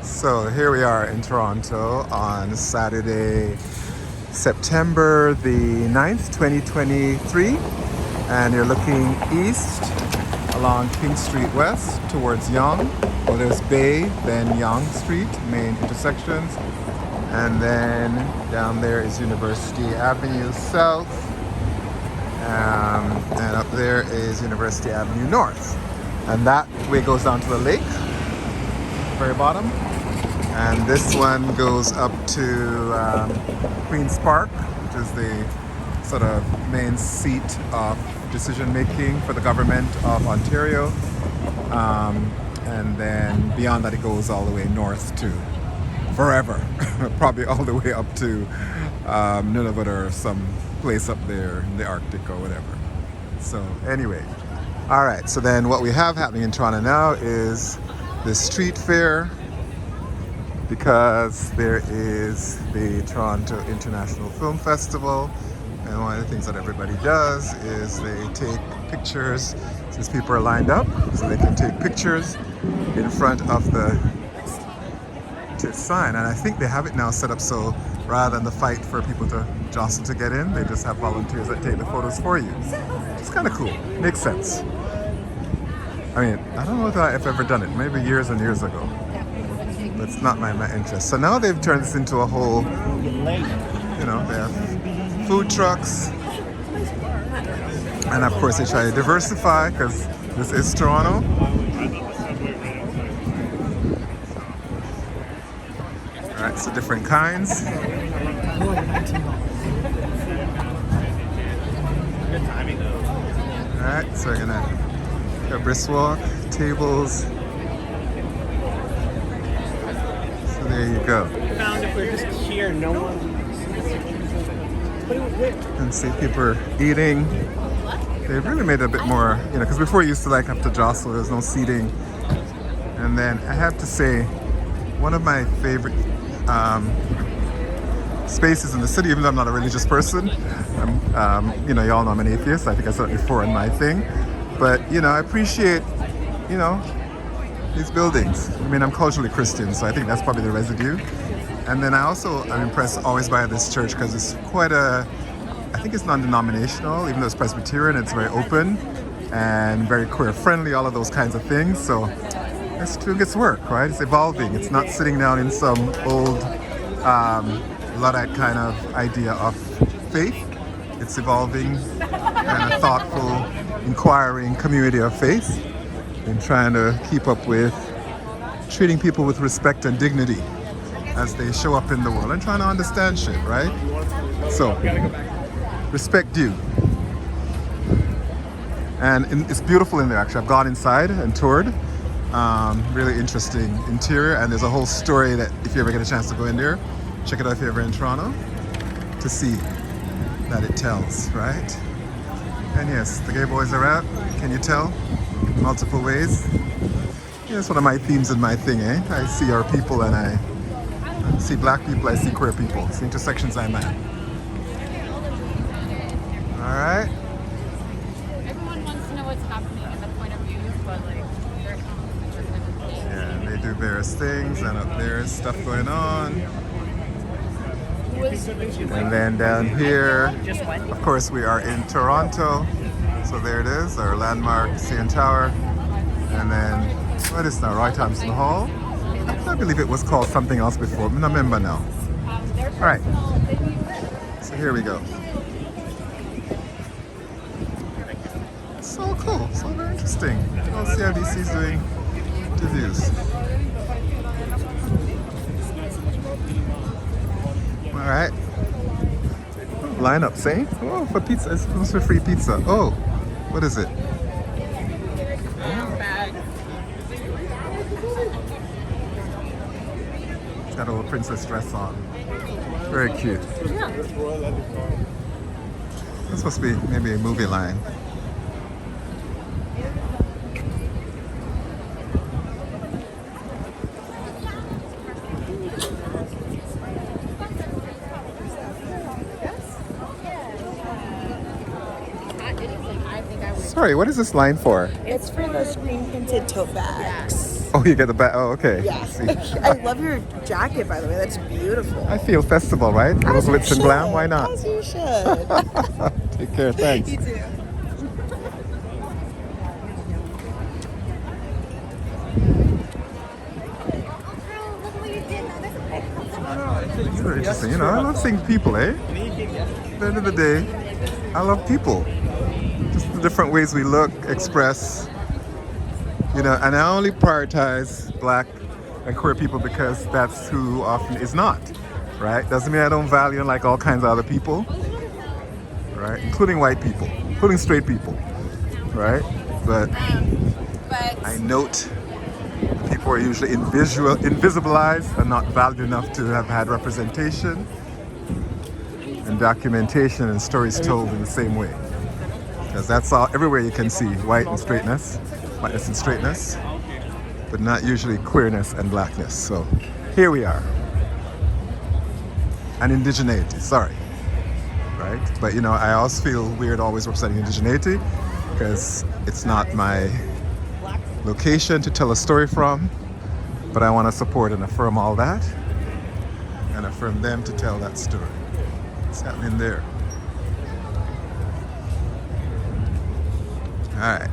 So here we are in Toronto on Saturday, September the 9th, 2023. And you're looking east along King Street West towards Yonge. Well, there's Bay, then Yonge Street, main intersections. And then down there is University Avenue South. And up there is University Avenue North. And that way goes down to the lake, very bottom. And this one goes up to Queen's Park, which is the sort of main seat of decision making for the government of Ontario. And then beyond that, it goes all the way north to forever, probably all the way up to Nunavut or some place up there in the Arctic or whatever. So anyway, all right. So then what we have happening in Toronto now is the street fair, because there is the Toronto International Film Festival, and one of the things that everybody does is they take pictures, since people are lined up, so they can take pictures in front of the TIFF sign. And I think they have it now set up so rather than the fight for people to jostle to get in, they just have volunteers that take the photos for you. It's kind of cool, makes sense. I mean, I don't know if I've ever done it, maybe years and years ago. That's not my interest. So now they've turned this into a whole, you know, they have food trucks. And of course they try to diversify because this is Toronto. All right, so different kinds. All right, so we're gonna go brisk walk, tables. There you go. Found if we're just here, no one. And see people are eating. They've really made it a bit more, you know, because before you used to like have to jostle, there was no seating. And then I have to say, one of my favorite spaces in the city, even though I'm not a religious person, you know, y'all know I'm an atheist. I think I said it before in my thing. But, you know, I appreciate, you know, these buildings. I mean, I'm culturally Christian, so I think that's probably the residue. And then I also am impressed always by this church because it's quite I think it's non-denominational, even though it's Presbyterian, it's very open and very queer friendly, all of those kinds of things. So it's doing its work, right? It's evolving. It's not sitting down in some old Luddite kind of idea of faith. It's evolving and a thoughtful, inquiring community of faith, and trying to keep up with treating people with respect and dignity as they show up in the world and trying to understand shit, right? So, respect due. And it's beautiful in there, actually. I've gone inside and toured. Really interesting interior, and there's a whole story that if you ever get a chance to go in there, check it out if you're ever in Toronto, to see that it tells, right? And yes, the gay boys are out. Can you tell? Multiple ways. Yeah, it's one of my themes in my thing, eh? I see our people and I see black people, I see queer people. It's the intersections I'm at. Alright. Everyone wants to know what's happening and the point of view, but like Yeah, they do various things, and up there's stuff going on. And then down here, of course, we are in Toronto. So there it is, our landmark CN Tower. And then, what is now, Roy Thompson Hall? I believe it was called something else before, I don't remember now. All right, so here we go. So cool, so very interesting. Well, CIBC is doing reviews. All right. Lineup, say? Oh, for pizza. It's for free pizza. Oh, what is it? It's got a little princess dress on. Very cute. This must be maybe a movie line. Sorry, what is this line for? It's for the screen printed tote bags. Oh, you get the back. Oh, okay. Yeah. I see. I love your jacket, by the way. That's beautiful. I feel festival, right? Rose, As you glitz, and glam. Why should. not? As you should. Take care. Thanks. You too. It's very interesting. You know, I love seeing people, eh? At the end of the day, I love people. Just the different ways we look, express. You know, and I only prioritize black and queer people because that's who often is not, right? Doesn't mean I don't value and like all kinds of other people, right? Including white people, including straight people, right? But I note people who are usually invisibilized and not valued enough to have had representation and documentation and stories told in the same way. Because that's all everywhere you can see whiteness and straightness, but not usually queerness and blackness. So here we are. And indigeneity, sorry. Right? But you know, I also feel weird always representing indigeneity because it's not my location to tell a story from, but I want to support and affirm all that and affirm them to tell that story. What's happening there? All right.